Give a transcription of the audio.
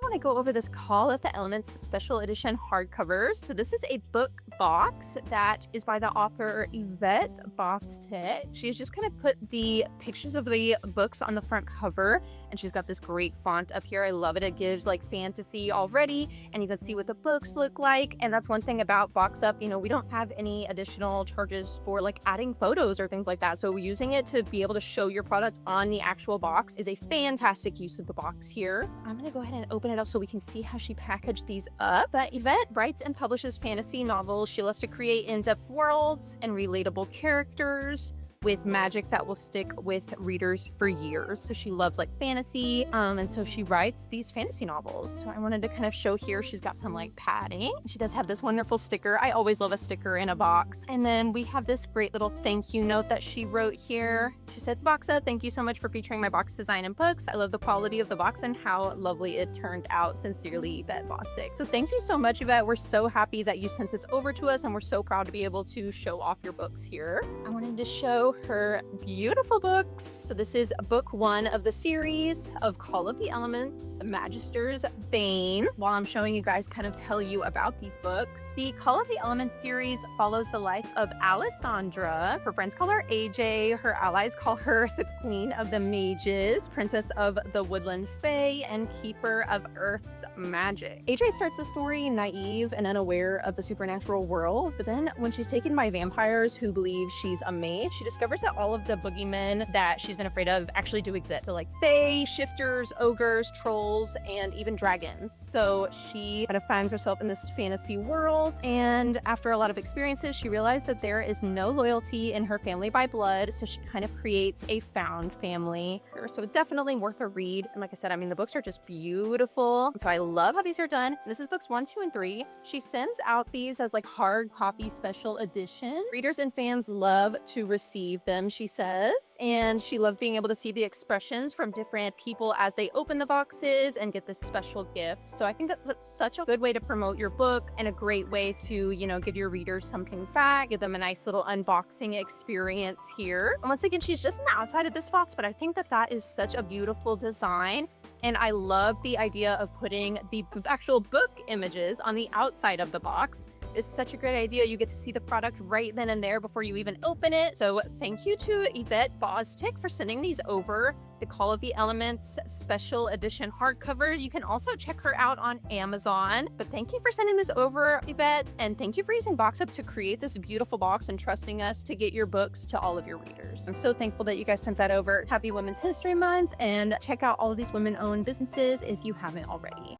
want to go over this Call of the Elements special edition hardcovers. So this is a book box that is by the author Yvette Bostic. She's just kind of put the pictures of the books on the front cover, and she's got this great font up here. I love it. It gives like fantasy already, and you can see what the books look like. And that's one thing about BoxUp, you know, we don't have any additional charges for like adding photos or things like that. So using it to be able to show your product on the actual box is a fantastic use of the box here. I'm gonna go ahead and open it up so we can see how she packaged these up. But Yvette writes and publishes fantasy novels. She loves to create in-depth worlds and relatable characters with magic that will stick with readers for years. So she loves like fantasy, and so she writes these fantasy novels. So I wanted to kind of show here, she's got some like padding. She does have this wonderful sticker. I always love a sticker in a box. And then we have this great little thank you note that she wrote here. She said, "Boxa, thank you so much for featuring my box design and books. I love the quality of the box and how lovely it turned out. Sincerely, Yvette Bostic." So thank you so much, Yvette. We're so happy that you sent this over to us, and we're so proud to be able to show off your books here. I wanted to show her beautiful books. So this is book 1 of the series of Call of the Elements, Magister's Bane. While I'm showing you guys, kind of tell you about these books. The Call of the Elements series follows the life of Alessandra. Her friends call her AJ. Her allies call her the Queen of the Mages, Princess of the Woodland Fae, and Keeper of Earth's Magic. AJ starts the story naive and unaware of the supernatural world, but then when she's taken by vampires who believe she's a mage, she discovers that all of the boogeymen that she's been afraid of actually do exist. So like fae, shifters, ogres, trolls, and even dragons. So she kind of finds herself in this fantasy world, and after a lot of experiences, she realized that there is no loyalty in her family by blood, so she kind of creates a found family. So definitely worth a read. And like I said, I mean, the books are just beautiful. So I love how these are done. This is books 1, 2, and 3. She sends out these as like hard copy special edition. Readers and fans love to receive them, she says, and she loved being able to see the expressions from different people as they open the boxes and get this special gift. So I think that's such a good way to promote your book, and a great way to, you know, give your readers something fat, give them a nice little unboxing experience here. And once again, she's just on the outside of this box, but I think that that is such a beautiful design. And I love the idea of putting the actual book images on the outside of the box. It's such a great idea. You get to see the product right then and there before you even open it. So thank you to Yvette Bostic for sending these over. The Call of the Elements special edition hardcover. You can also check her out on Amazon. But thank you for sending this over, Yvette. And thank you for using BoxUp to create this beautiful box and trusting us to get your books to all of your readers. I'm so thankful that you guys sent that over. Happy Women's History Month, and check out all of these women-owned businesses if you haven't already.